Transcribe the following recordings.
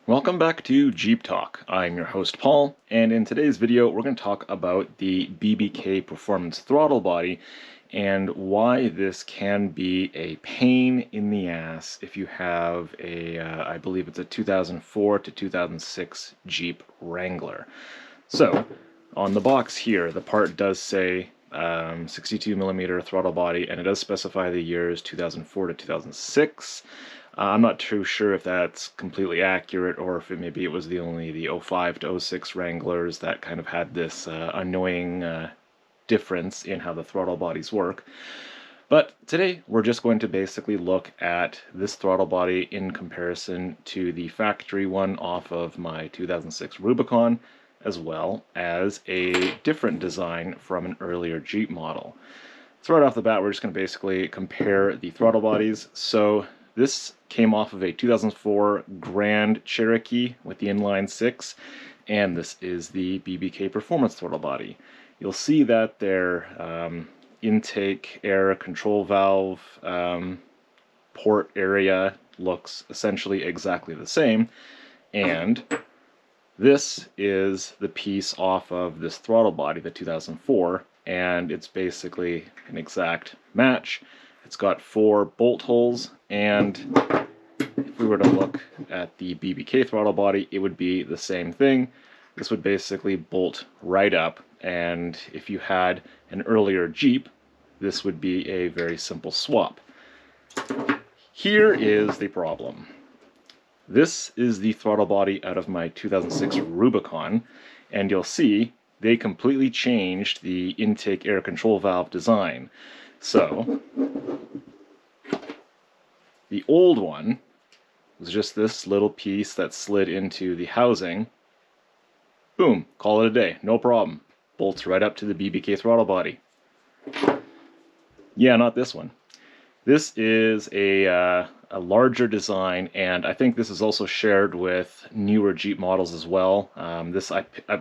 Welcome back to Jeep Talk. I'm your host Paul, and in today's video we're going to talk about the BBK Performance throttle body and why this can be a pain in the ass if you have a, I believe it's a 2004 to 2006 Jeep Wrangler. So, on the box here, the part does say 62mm throttle body, and it does specify the years 2004 to 2006. I'm not too sure if that's completely accurate, or if maybe it was only the 05 to 06 Wranglers that kind of had this annoying difference in how the throttle bodies work. But today we're just going to basically look at this throttle body in comparison to the factory one off of my 2006 Rubicon, as well as a different design from an earlier Jeep model. So right off the bat, we're just going to basically compare the throttle bodies. So this came off of a 2004 Grand Cherokee with the inline 6, and this is the BBK Performance throttle body. You'll see that their intake air control valve port area looks essentially exactly the same, and this is the piece off of this throttle body, the 2004, and it's basically an exact match. It's got 4 bolt holes, and if we were to look at the BBK throttle body, it would be the same thing. This would basically bolt right up, and if you had an earlier Jeep, this would be a very simple swap. Here is the problem. This is the throttle body out of my 2006 Rubicon, and you'll see they completely changed the intake air control valve design. So, the old one was just this little piece that slid into the housing. Boom, call it a day, no problem. Bolts right up to the BBK throttle body. Yeah, not this one. This is a larger design, and I think this is also shared with newer Jeep models as well. I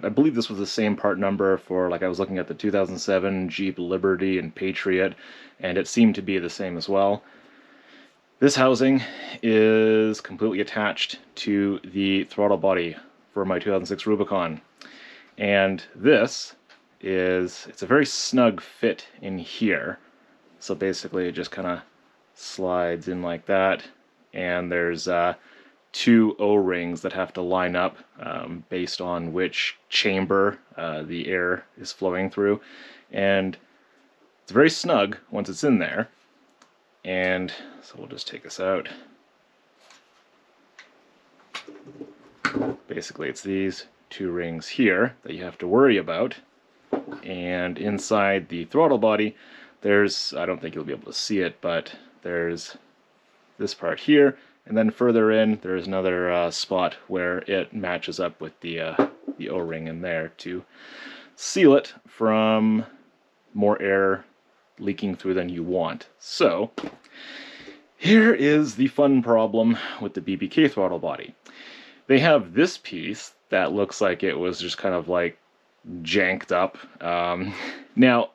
believe this was the same part number for, like, I was looking at the 2007 Jeep Liberty and Patriot, and it seemed to be the same as well. This housing is completely attached to the throttle body for my 2006 Rubicon, and it's a very snug fit in here. So basically it just kind of slides in like that, and there's 2 O-rings that have to line up based on which chamber the air is flowing through, and it's very snug once it's in there. And so we'll just take this out. Basically it's these 2 rings here that you have to worry about, and inside the throttle body there's, I don't think you'll be able to see it, but there's this part here, and then further in there's another spot where it matches up with the O-ring in there to seal it from more air leaking through than you want. So here is the fun problem with the BBK throttle body. They have this piece that looks like it was just kind of like janked up. Now,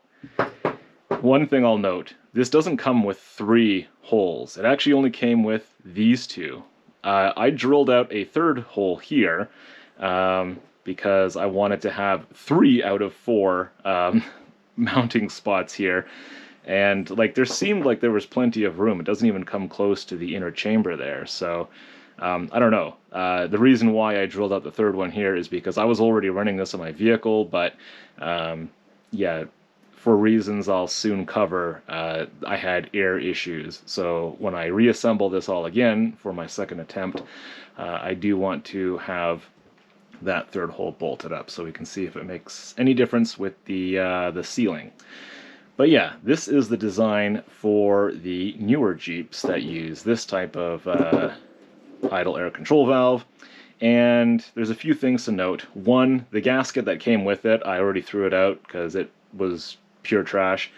one thing I'll note, this doesn't come with 3 holes. It actually only came with these 2. I drilled out a 3rd hole here because I wanted to have 3 out of 4 mounting spots here. And like, there seemed like there was plenty of room. It doesn't even come close to the inner chamber there. So I don't know. The reason why I drilled out the 3rd one here is because I was already running this on my vehicle, but yeah, for reasons I'll soon cover, I had air issues. So when I reassemble this all again for my 2nd attempt, I do want to have that 3rd hole bolted up so we can see if it makes any difference with the sealing. But yeah, this is the design for the newer Jeeps that use this type of idle air control valve. And there's a few things to note. One, the gasket that came with it, I already threw it out because it was pure trash.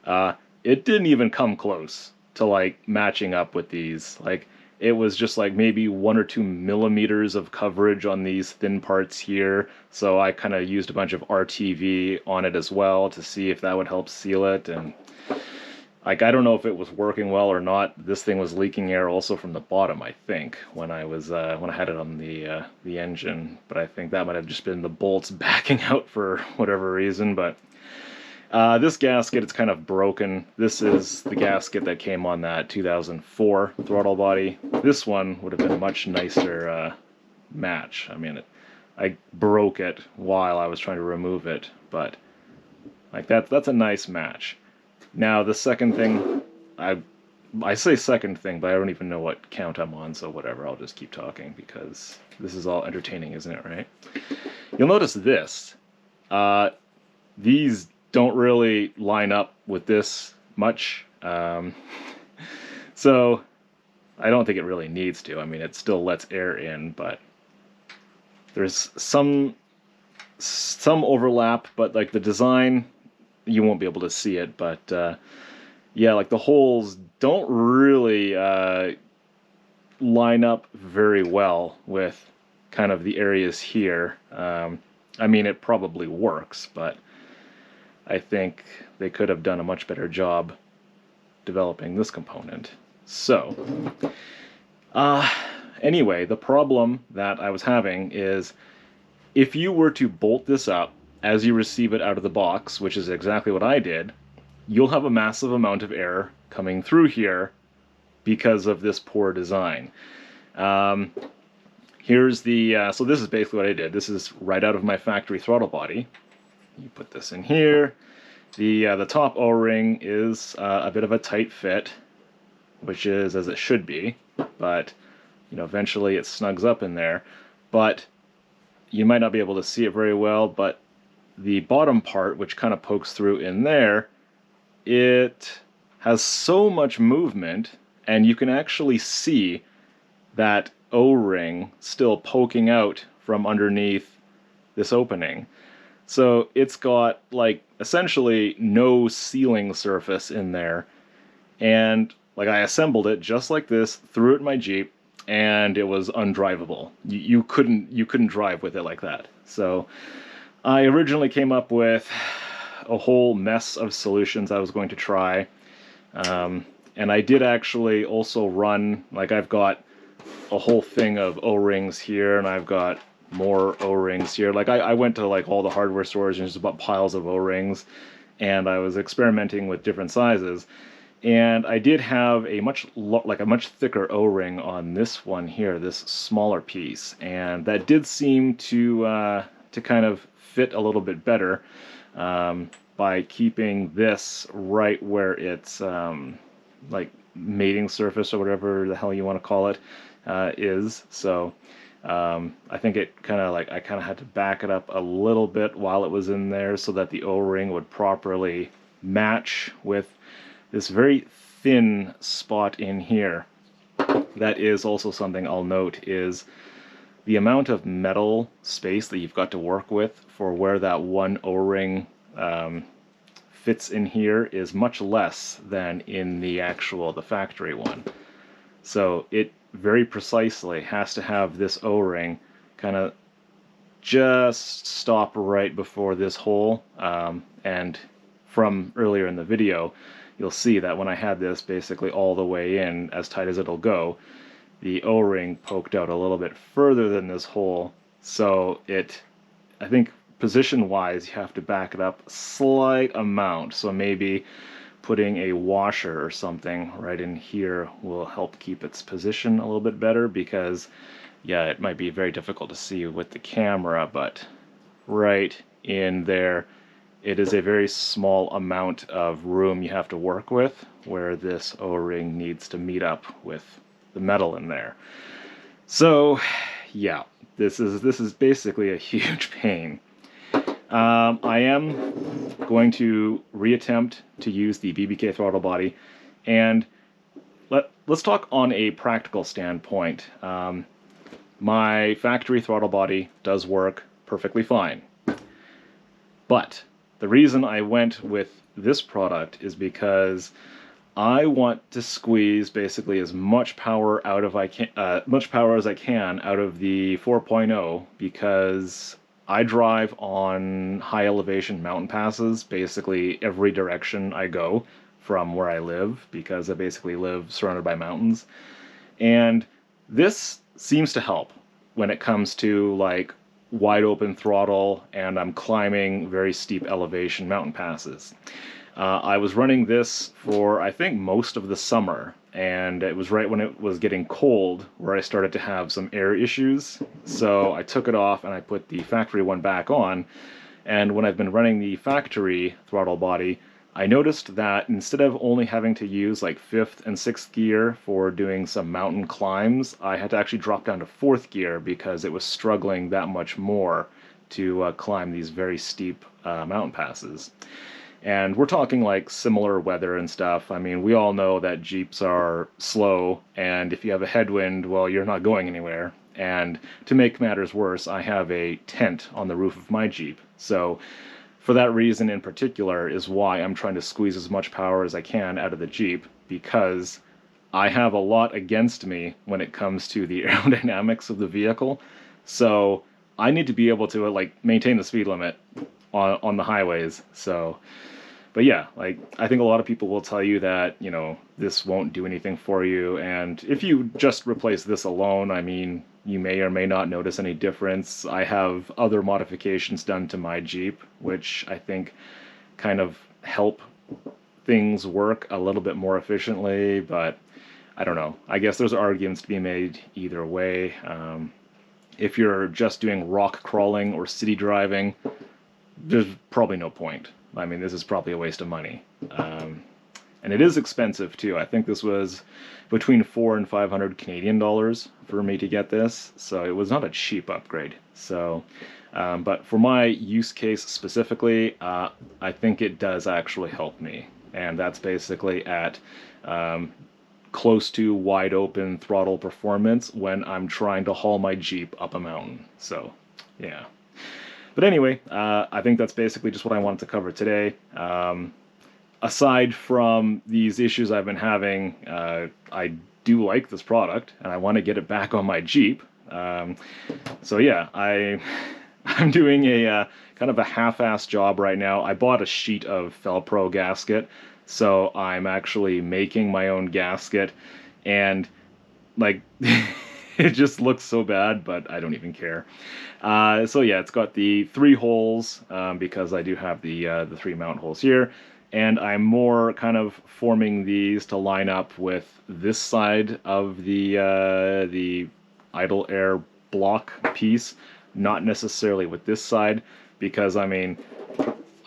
It didn't even come close to like matching up with these. Like, it was just like maybe 1 or 2 millimeters of coverage on these thin parts here. So I kind of used a bunch of RTV on it as well to see if that would help seal it. And Like, I don't know if it was working well or not. This thing was leaking air also from the bottom, I think, when I had it on the engine. But I think that might have just been the bolts backing out for whatever reason. But this gasket, it's kind of broken. This is the gasket that came on that 2004 throttle body. This one would have been a much nicer match. I mean, I broke it while I was trying to remove it, but like that's a nice match. Now the second thing, I say second thing, but I don't even know what count I'm on, so whatever, I'll just keep talking because this is all entertaining, isn't it, right? You'll notice this. These don't really line up with this much, so I don't think it really needs to. I mean, it still lets air in, but there's some overlap, but like the design, you won't be able to see it, but yeah, like the holes don't really line up very well with kind of the areas here. I mean, it probably works, but I think they could have done a much better job developing this component. So, anyway, the problem that I was having is if you were to bolt this up as you receive it out of the box, which is exactly what I did, you'll have a massive amount of air coming through here because of this poor design. Here's the, so this is basically what I did. This is right out of my factory throttle body. You put this in here. The top O-ring is a bit of a tight fit, which is as it should be, but you know, eventually it snugs up in there. But you might not be able to see it very well, but the bottom part, which kind of pokes through in there, it has so much movement, and you can actually see that O-ring still poking out from underneath this opening. So it's got like essentially no sealing surface in there, and like I assembled it just like this, threw it in my Jeep, and it was undrivable. You couldn't drive with it like that. So I originally came up with a whole mess of solutions I was going to try, and I did actually also run, like I've got a whole thing of O-rings here, and I've got more O-rings here. Like I went to like all the hardware stores and just bought piles of O-rings, and I was experimenting with different sizes. And I did have a much thicker O-ring on this one here, this smaller piece, and that did seem to kind of fit a little bit better by keeping this right where it's like mating surface or whatever the hell you want to call it is. So I think it kind of like I kind of had to back it up a little bit while it was in there so that the O-ring would properly match with this very thin spot in here. That is also something I'll note is the amount of metal space that you've got to work with for where that one O-ring fits in here is much less than in the factory one. So it very precisely has to have this O-ring kind of just stop right before this hole, and from earlier in the video you'll see that when I had this basically all the way in, as tight as it'll go, the O-ring poked out a little bit further than this hole. So I think position-wise, you have to back it up a slight amount. So maybe putting a washer or something right in here will help keep its position a little bit better, because, yeah, it might be very difficult to see with the camera, but right in there, it is a very small amount of room you have to work with where this O-ring needs to meet up with the metal in there. So, yeah, this is basically a huge pain. I am going to reattempt to use the BBK throttle body, and let's talk on a practical standpoint. My factory throttle body does work perfectly fine, but the reason I went with this product is because I want to squeeze basically as much power out of much power as I can out of the 4.0, because I drive on high elevation mountain passes basically every direction I go from where I live, because I basically live surrounded by mountains. And this seems to help when it comes to like wide open throttle and I'm climbing very steep elevation mountain passes. I was running this for, I think, most of the summer, and it was right when it was getting cold where I started to have some air issues. So I took it off and I put the factory one back on, and when I've been running the factory throttle body, I noticed that instead of only having to use like 5th and 6th gear for doing some mountain climbs, I had to actually drop down to 4th gear because it was struggling that much more to climb these very steep mountain passes. And we're talking like similar weather and stuff. I mean, we all know that Jeeps are slow, and if you have a headwind, well, you're not going anywhere. And to make matters worse, I have a tent on the roof of my Jeep. So for that reason in particular is why I'm trying to squeeze as much power as I can out of the Jeep, because I have a lot against me when it comes to the aerodynamics of the vehicle. So I need to be able to like maintain the speed limit on the highways. So, but yeah, like I think a lot of people will tell you that, you know, this won't do anything for you, and if you just replace this alone, I mean, you may or may not notice any difference. I have other modifications done to my Jeep, which I think kind of help things work a little bit more efficiently, but I don't know. I guess there's arguments to be made either way. If you're just doing rock crawling or city driving, there's probably no point. I mean, this is probably a waste of money. And it is expensive too. I think this was between 400 and 500 Canadian dollars for me to get this, so it was not a cheap upgrade. So, but for my use case specifically, I think it does actually help me, and that's basically at close to wide open throttle performance when I'm trying to haul my Jeep up a mountain. So, yeah. But anyway, I think that's basically just what I wanted to cover today. Aside from these issues I've been having, I do like this product, and I want to get it back on my Jeep. So yeah, I'm doing a kind of a half-assed job right now. I bought a sheet of Felpro gasket, so I'm actually making my own gasket, and like it just looks so bad, but I don't even care. So yeah, it's got the 3 holes because I do have the 3 mount holes here, and I'm more kind of forming these to line up with this side of the idle air block piece, not necessarily with this side, because I mean,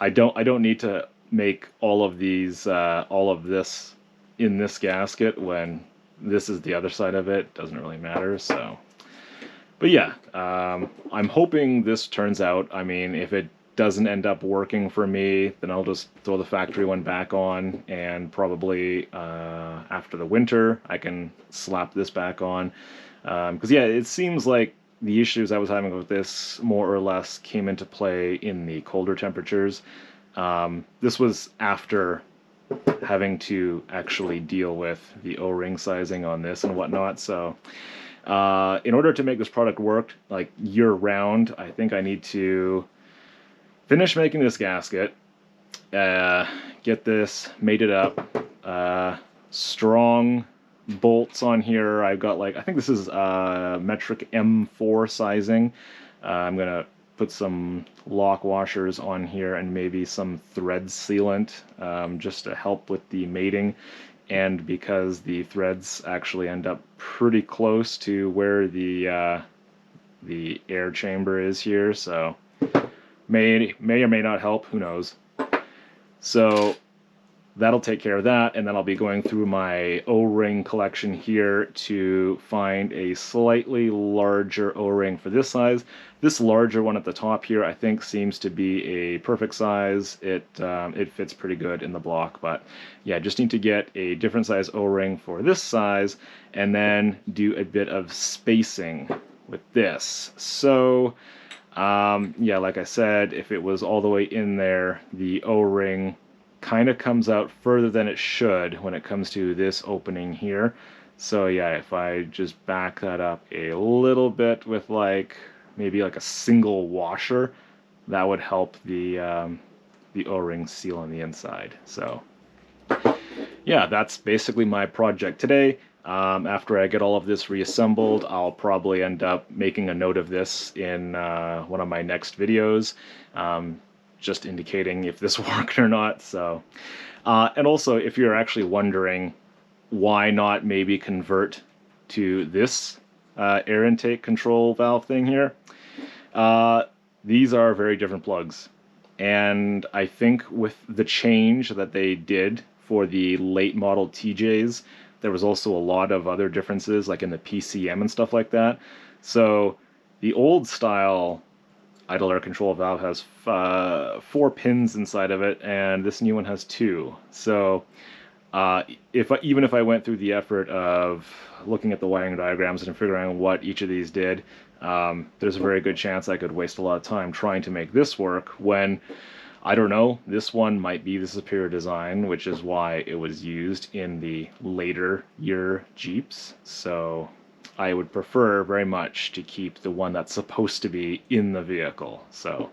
I don't need to make all of these all of this in this gasket when this is the other side of it. Doesn't really matter. So, but yeah, I'm hoping this turns out. I mean, if it doesn't end up working for me, then I'll just throw the factory one back on, and probably after the winter I can slap this back on, because yeah, it seems like the issues I was having with this more or less came into play in the colder temperatures. This was after having to actually deal with the O-ring sizing on this and whatnot. So in order to make this product work like year-round, I think I need to finish making this gasket, get this mated up, strong bolts on here. I've got like, I think this is metric M4 sizing. I'm gonna put some lock washers on here and maybe some thread sealant just to help with the mating, and because the threads actually end up pretty close to where the air chamber is here, so may or may not help, who knows. So that'll take care of that, and then I'll be going through my O-ring collection here to find a slightly larger O-ring for this size. This larger one at the top here I think seems to be a perfect size. It fits pretty good in the block, but yeah, just need to get a different size O-ring for this size and then do a bit of spacing with this. So yeah, like I said, if it was all the way in there, the O-ring kind of comes out further than it should when it comes to this opening here. So yeah, if I just back that up a little bit with like maybe like a single washer, that would help the O-ring seal on the inside. So yeah, that's basically my project today. After I get all of this reassembled, I'll probably end up making a note of this in one of my next videos, just indicating if this worked or not. So, and also, if you're actually wondering why not maybe convert to this air intake control valve thing here, these are very different plugs. And I think with the change that they did for the late model TJs, there was also a lot of other differences, like in the PCM and stuff like that. So the old style idle air control valve has 4 pins inside of it, and this new one has 2. So even if I went through the effort of looking at the wiring diagrams and figuring out what each of these did, there's a very good chance I could waste a lot of time trying to make this work when, I don't know, this one might be the superior design, which is why it was used in the later year Jeeps. So I would prefer very much to keep the one that's supposed to be in the vehicle. So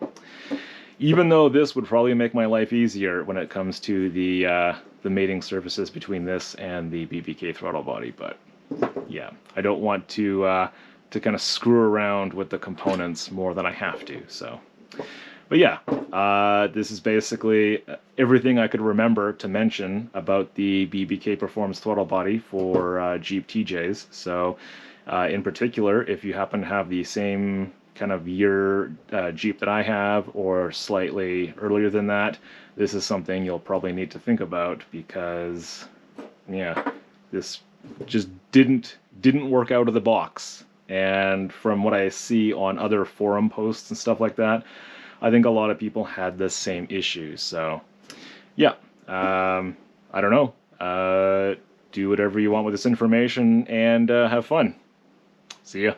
even though this would probably make my life easier when it comes to the mating surfaces between this and the BBK throttle body, but yeah, I don't want to kind of screw around with the components more than I have to. So, but yeah, this is basically everything I could remember to mention about the BBK Performance throttle body for Jeep TJs. So, in particular, if you happen to have the same kind of year Jeep that I have, or slightly earlier than that, this is something you'll probably need to think about, because yeah, this just didn't work out of the box. And from what I see on other forum posts and stuff like that, I think a lot of people had the same issues. So yeah, I don't know, do whatever you want with this information, and have fun. See ya.